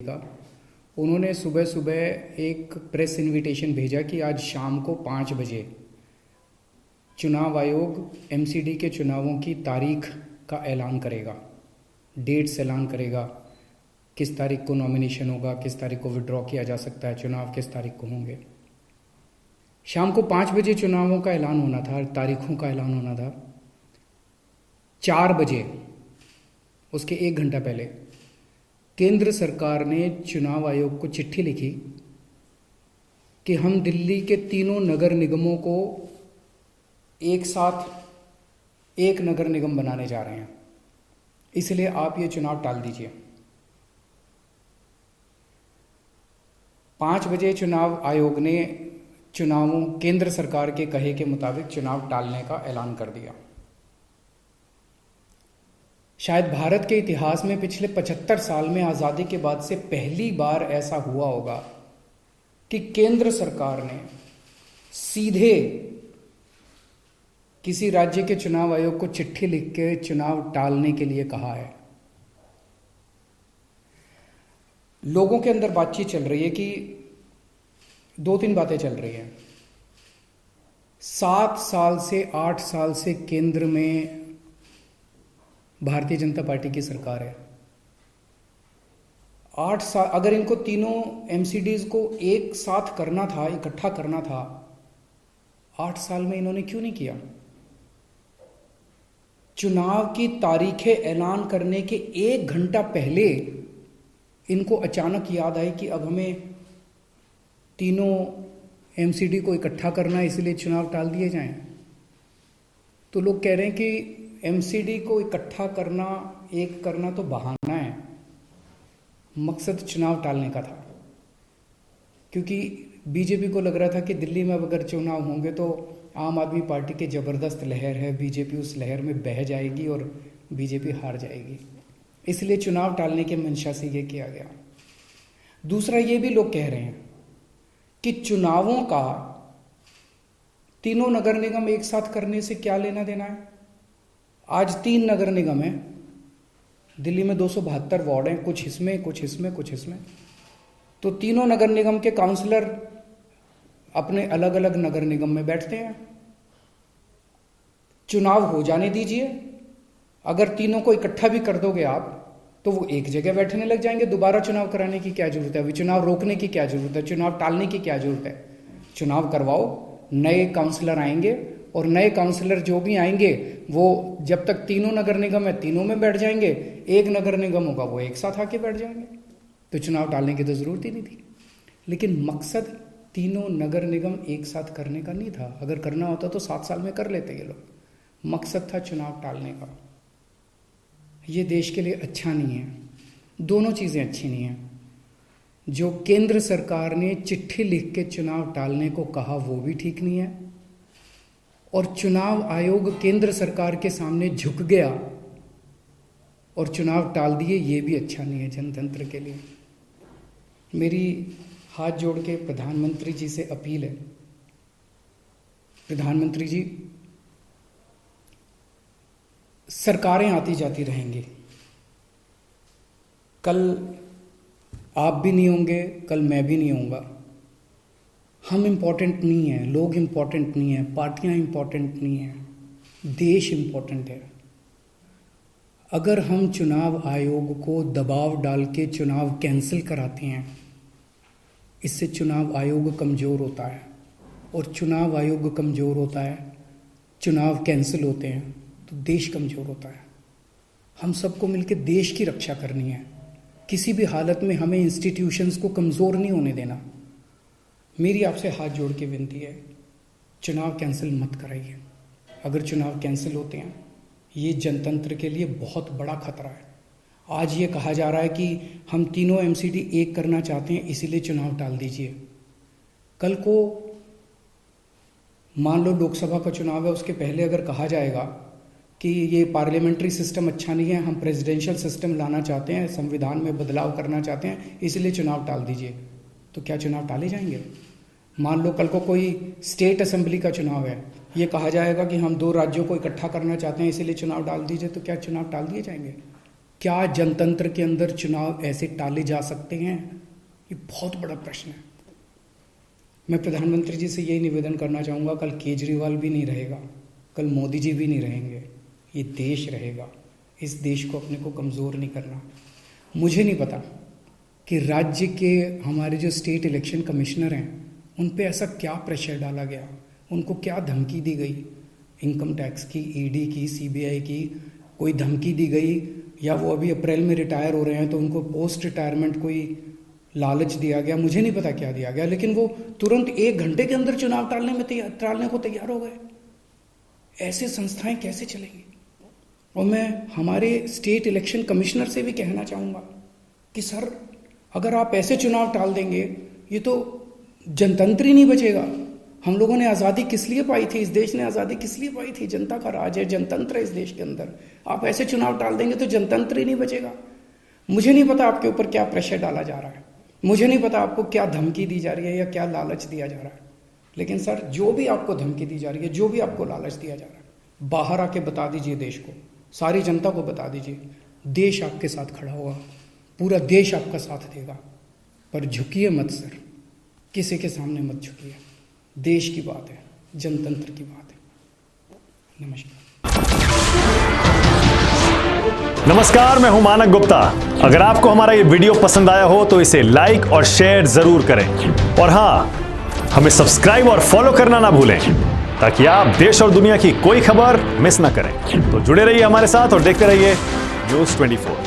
का, उन्होंने सुबह सुबह एक प्रेस इनविटेशन भेजा कि आज शाम को 5 बजे चुनाव आयोग एमसीडी के चुनावों की तारीख का ऐलान करेगा, डेट्स ऐलान करेगा, किस तारीख को नॉमिनेशन होगा, किस तारीख को विड्रॉ किया जा सकता है, चुनाव किस तारीख को होंगे। शाम को 5 बजे चुनावों का ऐलान होना था, तारीखों का ऐलान होना था। 4 बजे, उसके 1 घंटा पहले, केंद्र सरकार ने चुनाव आयोग को चिट्ठी लिखी कि हम दिल्ली के तीनों नगर निगमों को एक साथ एक नगर निगम बनाने जा रहे हैं, इसलिए आप ये चुनाव टाल दीजिए। 5 बजे चुनाव आयोग ने चुनावों केंद्र सरकार के कहे के मुताबिक चुनाव टालने का ऐलान कर दिया। शायद भारत के इतिहास में पिछले 75 साल में आज़ादी के बाद से पहली बार ऐसा हुआ होगा कि केंद्र सरकार ने सीधे किसी राज्य के चुनाव आयोग को चिट्ठी लिख के चुनाव टालने के लिए कहा है। लोगों के अंदर बातचीत चल रही है कि 2-3 बातें चल रही हैं। 7 साल से 8 साल से केंद्र में भारतीय जनता पार्टी की सरकार है। 8 साल, अगर इनको तीनों एमसीडीज को एक साथ करना था, इकट्ठा करना था, 8 साल में इन्होंने क्यों नहीं किया? चुनाव की तारीखें ऐलान करने के 1 घंटा पहले इनको अचानक याद आई कि अब हमें तीनों एमसीडी को इकट्ठा करना है, इसलिए चुनाव टाल दिए जाएं। तो लोग कह रहे हैं कि एमसीडी को इकट्ठा करना, एक करना तो बहाना है, मकसद चुनाव टालने का था। क्योंकि बीजेपी को लग रहा था कि दिल्ली में अगर चुनाव होंगे तो आम आदमी पार्टी की ज़बरदस्त लहर है, बीजेपी उस लहर में बह जाएगी और बीजेपी हार जाएगी, इसलिए चुनाव टालने के मंशा से ये किया गया। दूसरा, ये भी लोग कह रहे हैं कि चुनावों का तीनों नगर निगम एक साथ करने से क्या लेना देना है। आज 3 नगर निगम हैं दिल्ली में, 272 वार्ड हैं, कुछ इसमें कुछ इसमें कुछ इसमें। तो तीनों नगर निगम के काउंसलर अपने अलग अलग नगर निगम में बैठते हैं। चुनाव हो जाने दीजिए, अगर तीनों को इकट्ठा भी कर दोगे आप तो वो एक जगह बैठने लग जाएंगे। दोबारा चुनाव कराने की क्या जरूरत है? अभी चुनाव रोकने की क्या जरूरत है? चुनाव टालने की क्या जरूरत है? चुनाव करवाओ, नए काउंसलर आएंगे और नए काउंसलर जो भी आएंगे वो जब तक तीनों नगर निगम है तीनों में बैठ जाएंगे, एक नगर निगम होगा वो एक साथ आके बैठ जाएंगे। तो चुनाव टालने की तो जरूरत ही नहीं थी। लेकिन मकसद तीनों नगर निगम एक साथ करने का नहीं था। अगर करना होता तो 7 साल में कर लेते ये लोग। मकसद था चुनाव टालने का। ये देश के लिए अच्छा नहीं है। दोनों चीज़ें अच्छी नहीं हैं। जो केंद्र सरकार ने चिट्ठी लिख के चुनाव टालने को कहा वो भी ठीक नहीं है, और चुनाव आयोग केंद्र सरकार के सामने झुक गया और चुनाव टाल दिए, ये भी अच्छा नहीं है जनतंत्र के लिए। मेरी हाथ जोड़ के प्रधानमंत्री जी से अपील है, प्रधानमंत्री जी, सरकारें आती जाती रहेंगी, कल आप भी नहीं होंगे, कल मैं भी नहीं होऊंगा। हम इम्पोर्टेंट नहीं हैं, लोग इम्पोर्टेंट नहीं हैं, पार्टियां इम्पोर्टेंट नहीं हैं, देश इम्पोर्टेंट है। अगर हम चुनाव आयोग को दबाव डाल के चुनाव कैंसिल कराते हैं, इससे चुनाव आयोग कमज़ोर होता है, और चुनाव आयोग कमज़ोर होता है, चुनाव कैंसिल होते हैं तो देश कमज़ोर होता है। हम सबको मिलकर देश की रक्षा करनी है। किसी भी हालत में हमें इंस्टीट्यूशंस को कमज़ोर नहीं होने देना। मेरी आपसे हाथ जोड़ के विनती है, चुनाव कैंसिल मत कराइए। अगर चुनाव कैंसिल होते हैं, ये जनतंत्र के लिए बहुत बड़ा खतरा है। आज ये कहा जा रहा है कि हम तीनों एमसीडी एक करना चाहते हैं, इसीलिए चुनाव टाल दीजिए। कल को मान लो लोकसभा का चुनाव है, उसके पहले अगर कहा जाएगा कि ये पार्लियामेंट्री सिस्टम अच्छा नहीं है, हम प्रेसिडेंशियल सिस्टम लाना चाहते हैं, संविधान में बदलाव करना चाहते हैं, इसलिए चुनाव टाल दीजिए, तो क्या चुनाव टाले जाएंगे? मान लो कल को कोई स्टेट असेंबली का चुनाव है, ये कहा जाएगा कि हम 2 राज्यों को इकट्ठा करना चाहते हैं, इसीलिए चुनाव डाल दीजिए, तो क्या चुनाव टाल दिए जाएंगे? क्या जनतंत्र के अंदर चुनाव ऐसे टाले जा सकते हैं? ये बहुत बड़ा प्रश्न है। मैं प्रधानमंत्री जी से यही निवेदन करना चाहूँगा, कल केजरीवाल भी नहीं रहेगा, कल मोदी जी भी नहीं रहेंगे, ये देश रहेगा। इस देश को अपने को कमज़ोर नहीं करना। मुझे नहीं पता कि राज्य के हमारे जो स्टेट इलेक्शन कमिश्नर हैं उन पे ऐसा क्या प्रेशर डाला गया, उनको क्या धमकी दी गई, इनकम टैक्स की, ईडी की, सीबीआई की कोई धमकी दी गई, या वो अभी अप्रैल में रिटायर हो रहे हैं तो उनको पोस्ट रिटायरमेंट कोई लालच दिया गया, मुझे नहीं पता क्या दिया गया, लेकिन वो तुरंत 1 घंटे के अंदर चुनाव टालने को तैयार हो गए। ऐसे संस्थाएं कैसे चलेंगी? और मैं हमारे स्टेट इलेक्शन कमिश्नर से भी कहना चाहूँगा कि सर, अगर आप ऐसे चुनाव टाल देंगे, ये तो जनतंत्र ही नहीं बचेगा। हम लोगों ने आज़ादी किस लिए पाई थी? इस देश ने आज़ादी किस लिए पाई थी? जनता का राज है, जनतंत्र है इस देश के अंदर। आप ऐसे चुनाव टाल देंगे तो जनतंत्र ही नहीं बचेगा। मुझे नहीं पता आपके ऊपर क्या प्रेशर डाला जा रहा है, मुझे नहीं पता आपको क्या धमकी दी जा रही है या क्या लालच दिया जा रहा है, लेकिन सर, जो भी आपको धमकी दी जा रही है, जो भी आपको लालच दिया जा रहा है, बाहर आके बता दीजिए देश को, सारी जनता को बता दीजिए। देश आपके साथ खड़ा होगा, पूरा देश आपका साथ देगा। पर झुकिए मत सर, किसी के सामने मत झुकिए। देश की बात है, जनतंत्र की बात है। नमस्कार, मैं हूं मानक गुप्ता। अगर आपको हमारा ये वीडियो पसंद आया हो तो इसे लाइक और शेयर जरूर करें, और हां, हमें सब्सक्राइब और फॉलो करना ना भूलें ताकि आप देश और दुनिया की कोई खबर मिस ना करें। तो जुड़े रहिए हमारे साथ और देखते रहिए News 24।